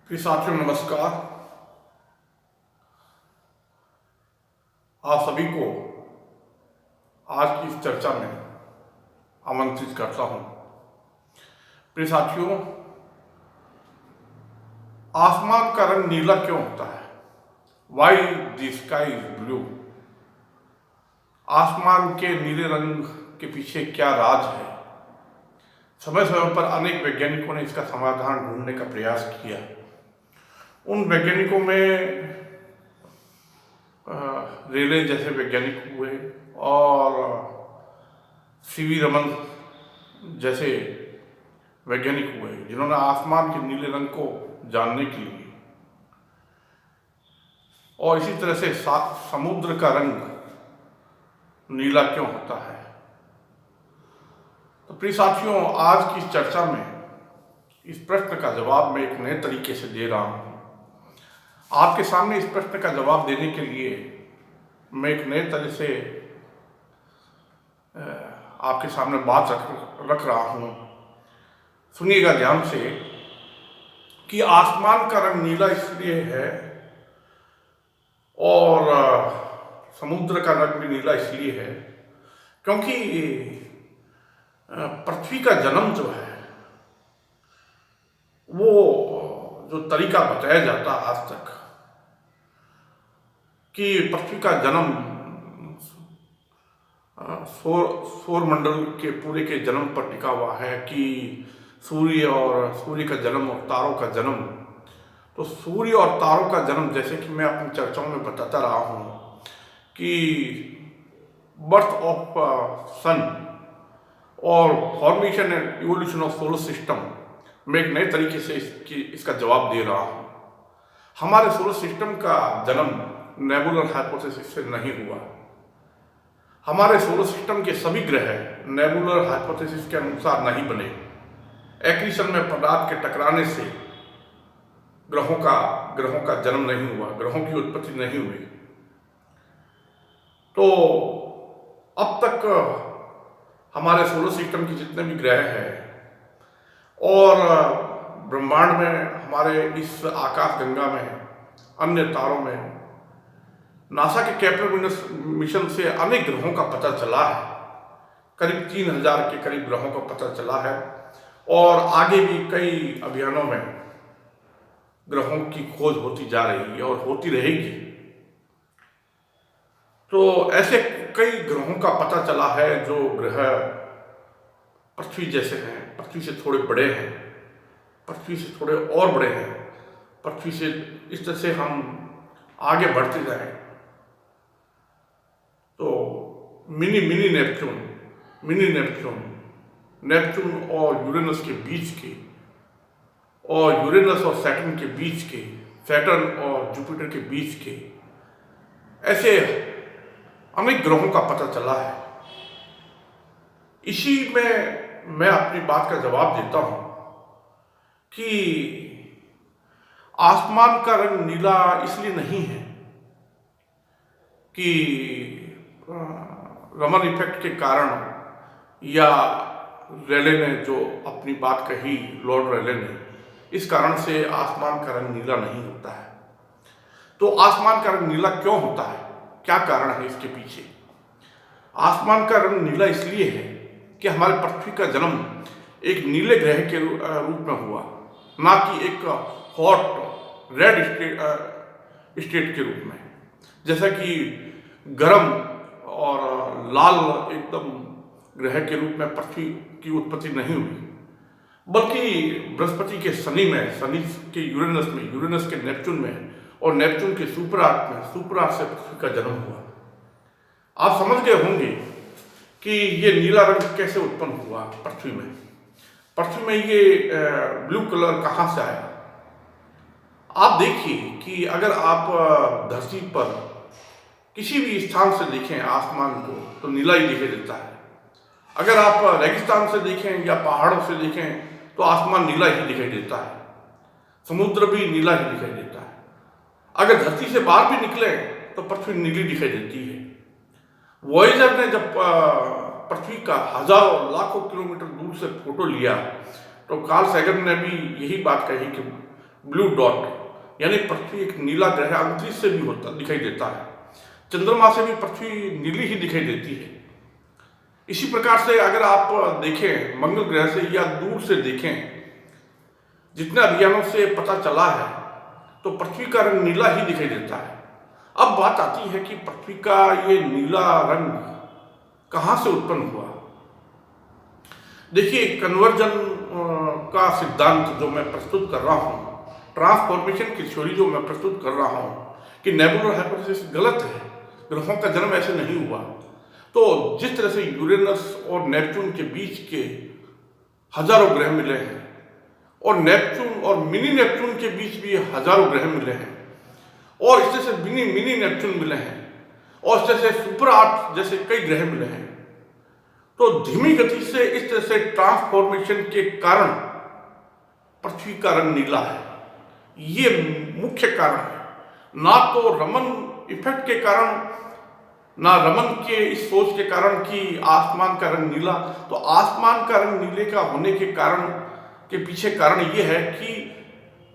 प्रिय साथियों नमस्कार। आप सभी को आज की इस चर्चा में आमंत्रित करता हूं। प्रिय साथियों, आसमान का रंग नीला क्यों होता है? Why the sky is blue? आसमान के नीले रंग के पीछे क्या राज है? समय समय पर अनेक वैज्ञानिकों ने इसका समाधान ढूंढने का प्रयास किया। उन वैज्ञानिकों में रेले जैसे वैज्ञानिक हुए और सीवी रमन जैसे वैज्ञानिक हुए, जिन्होंने आसमान के नीले रंग को जानने के लिए और इसी तरह से समुद्र का रंग नीला क्यों होता है। तो प्रिय साथियों, आज की इस चर्चा में इस प्रश्न का जवाब मैं एक नए तरीके से दे रहा हूं। आपके सामने इस प्रश्न का जवाब देने के लिए मैं एक नए तरह से आपके सामने बात रख रहा हूं। सुनिएगा ध्यान से कि आसमान का रंग नीला इसलिए है और समुद्र का रंग भी नीला इसलिए है क्योंकि पृथ्वी का जन्म जो है, वो जो तरीका बताया जाता आज तक कि पृथ्वी का जन्म सौर मंडल के पूरे के जन्म पर टिका हुआ है कि सूर्य का जन्म और तारों का जन्म। तो सूर्य और तारों का जन्म, जैसे कि मैं अपनी चर्चाओं में बताता रहा हूं कि बर्थ ऑफ सन और formation and evolution of solar system, मैं एक नए तरीके से इसका जवाब दे रहा हूं। हमारे सोलर सिस्टम का जन्म नेबुलर हाइपोथेसिस से नहीं हुआ। हमारे सोलर सिस्टम के सभी ग्रह नेबुलर हाइपोथेसिस के अनुसार नहीं बने। एक्रीशन में पदार्थ के टकराने से ग्रहों का जन्म नहीं हुआ, ग्रहों की उत्पत्ति नहीं हुई। तो अब तक हमारे सोलर सिस्टम के जितने भी ग्रह हैं और ब्रह्मांड में, हमारे इस आकाश गंगा में, अन्य तारों में, नासा के केपलर मिशन से अनेक ग्रहों का पता चला है। करीब 3000 के करीब ग्रहों का पता चला है और आगे भी कई अभियानों में ग्रहों की खोज होती जा रही है और होती रहेगी। तो ऐसे कई ग्रहों का पता चला है जो ग्रह पृथ्वी जैसे हैं, पृथ्वी से थोड़े बड़े हैं, पृथ्वी से थोड़े और बड़े हैं, पृथ्वी से इस तरह से हम आगे बढ़ते जाएं तो मिनी नेपच्यून और यूरेनस के बीच के, और यूरेनस और सैटर्न के बीच के, सैटर्न और जुपिटर के बीच के, ऐसे अनेक ग्रहों का पता चला है। इसी में मैं अपनी बात का जवाब देता हूं कि आसमान का रंग नीला इसलिए नहीं है कि रमन इफेक्ट के कारण या रेले ने जो अपनी बात कही, लॉर्ड रेले ने, इस कारण से आसमान का रंग नीला नहीं होता है। तो आसमान का रंग नीला क्यों होता है? क्या कारण है इसके पीछे? आसमान का रंग नीला इसलिए है कि हमारे पृथ्वी का जन्म एक नीले ग्रह के रूप में हुआ, ना कि एक हॉट रेड स्टेट के रूप में। जैसा कि गर्म और लाल एकदम ग्रह के रूप में पृथ्वी की उत्पत्ति नहीं हुई, बल्कि बृहस्पति के शनि में, शनि के यूरेनस में, यूरेनस के नेपच्यून में और नेपच्यून के सुपरआर्क में, सुपरआर्क से पृथ्वी का जन्म हुआ। आप समझ गए होंगे कि ये नीला रंग कैसे उत्पन्न हुआ पृथ्वी में। पृथ्वी में ये ब्लू कलर कहाँ से आया? आप देखिए कि अगर आप धरती पर किसी भी स्थान से देखें आसमान को तो नीला ही दिखाई देता है। अगर आप रेगिस्तान से देखें या पहाड़ों से देखें तो आसमान नीला ही दिखाई देता है, समुद्र भी नीला ही दिखाई देता है। अगर धरती से बाहर भी निकले तो पृथ्वी नीली दिखाई देती है। वॉयेजर ने जब पृथ्वी का हजारों लाखों किलोमीटर दूर से फोटो लिया तो कार्ल सैगन ने भी यही बात कही कि ब्लू डॉट, यानी पृथ्वी एक नीला ग्रह अंतरिक्ष से भी होता दिखाई देता है। चंद्रमा से भी पृथ्वी नीली ही दिखाई देती है। इसी प्रकार से अगर आप देखें मंगल ग्रह से या दूर से देखें, जितने अध्ययनों से पता चला है तो पृथ्वी का रंग नीला ही दिखाई देता है। अब बात आती है कि पृथ्वी का ये नीला रंग कहाँ से उत्पन्न हुआ। देखिए, कन्वर्जन का सिद्धांत जो मैं प्रस्तुत कर रहा हूँ, ट्रांसफॉर्मेशन की थ्योरी जो मैं प्रस्तुत कर रहा हूँ कि नेबुलर हाइपोथेसिस गलत है, ग्रहों का जन्म ऐसे नहीं हुआ। तो जिस तरह से यूरेनस और नेपच्यून के बीच के हजारों ग्रह मिले हैं और नेपच्यून और मिनी नेपच्यून के बीच भी हजारों ग्रह मिले हैं और इस तरह से मिनी नेपच्यून मिले हैं और इस तरह से सुपर आर्ट जैसे कई ग्रह मिले हैं, तो धीमी गति से इस तरह से ट्रांसफॉर्मेशन के कारण पृथ्वी का रंग नीला है। ये मुख्य कारण है, ना तो रमन इफेक्ट के कारण, ना रमन के इस सोच के कारण कि आसमान का रंग नीला। तो आसमान का रंग नीले का होने के कारण के पीछे कारण ये है कि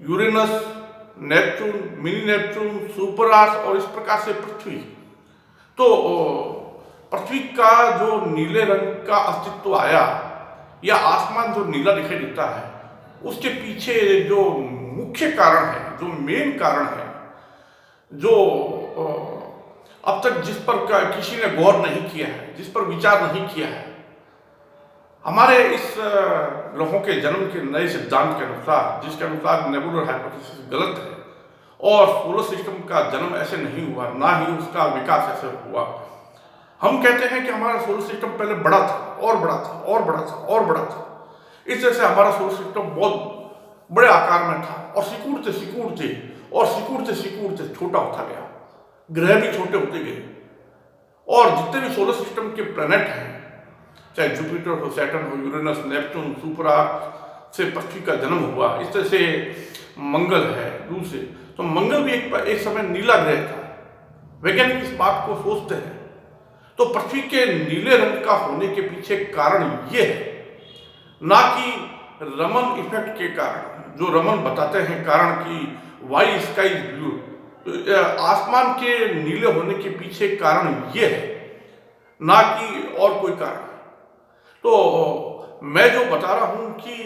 Uranus, Neptune, mini Neptune, super Earths और इस प्रकार से पृथ्वी, तो पृथ्वी का जो नीले रंग का अस्तित्व आया या आसमान जो नीला दिखाई देता है, उसके पीछे जो मुख्य कारण है, जो मेन कारण है, जो अब तक जिस पर किसी ने गौर नहीं किया है, जिस पर विचार नहीं किया है, हमारे इस ग्रहों के जन्म के नए सिद्धांत के अनुसार, जिसके अनुसार नेबुलर हाइपोथेसिस गलत है और सोलर सिस्टम का जन्म ऐसे नहीं हुआ, ना ही उसका विकास ऐसे हुआ। हम कहते हैं कि हमारा सोलर सिस्टम पहले बड़ा था और बड़ा था और बड़ा था और बड़ा था। इस तरह से हमारा सोलर सिस्टम बहुत बड़े आकार में था और सिकुड़ते सिकुड़ते और सिकुड़ते सिकुड़ते छोटा होता गया, ग्रह भी छोटे होते गए और जितने भी सोलर सिस्टम के प्लैनेट हैं, चाहे जुपिटर हो, सैटर्न हो, यूरेनस, नेपच्यून, सुपर आर्क से पृथ्वी का जन्म हुआ। इस तरह से मंगल है दूर से, तो मंगल भी एक समय नीला ग्रह था। वैज्ञानिक इस बात को सोचते हैं। तो पृथ्वी के नीले रंग का होने के पीछे कारण ये है, ना कि रमन इफेक्ट के कारण, जो रमन बताते हैं कारण कि वाई स्काई इज ब्लू। आसमान के नीले होने के पीछे कारण ये है, ना कि और कोई कारण। तो मैं जो बता रहा हूं कि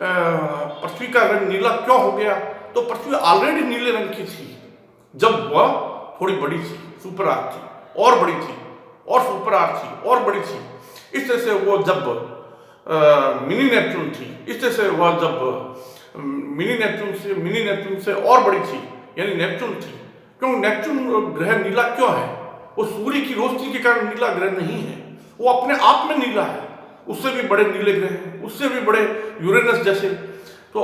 पृथ्वी का रंग नीला क्यों हो गया, तो पृथ्वी ऑलरेडी नीले रंग की थी जब वह थोड़ी बड़ी थी, सुपर आर्क थी और बड़ी थी और सुपर आर्क थी और बड़ी थी। इस तरह से वो जब मिनी नेपच्यून थी, इस तरह से वह जब मिनी नेपच्यून से और बड़ी थी, यानी नेपच्यून थी। क्यों नेपच्यून ग्रह नीला क्यों है? वो सूर्य की रोशनी के कारण नीला ग्रह नहीं है, वो अपने आप में नीला है। उससे भी बड़े नीले ग्रह हैं, उससे भी बड़े यूरेनस जैसे। तो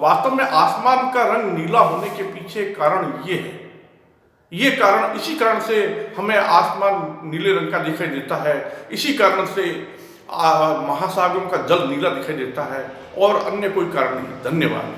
वास्तव में आसमान का रंग नीला होने के पीछे कारण ये है। ये कारण, इसी कारण से हमें आसमान नीले रंग का दिखाई देता है, इसी कारण से महासागरों का जल नीला दिखाई देता है और अन्य कोई कारण नहीं। धन्यवाद।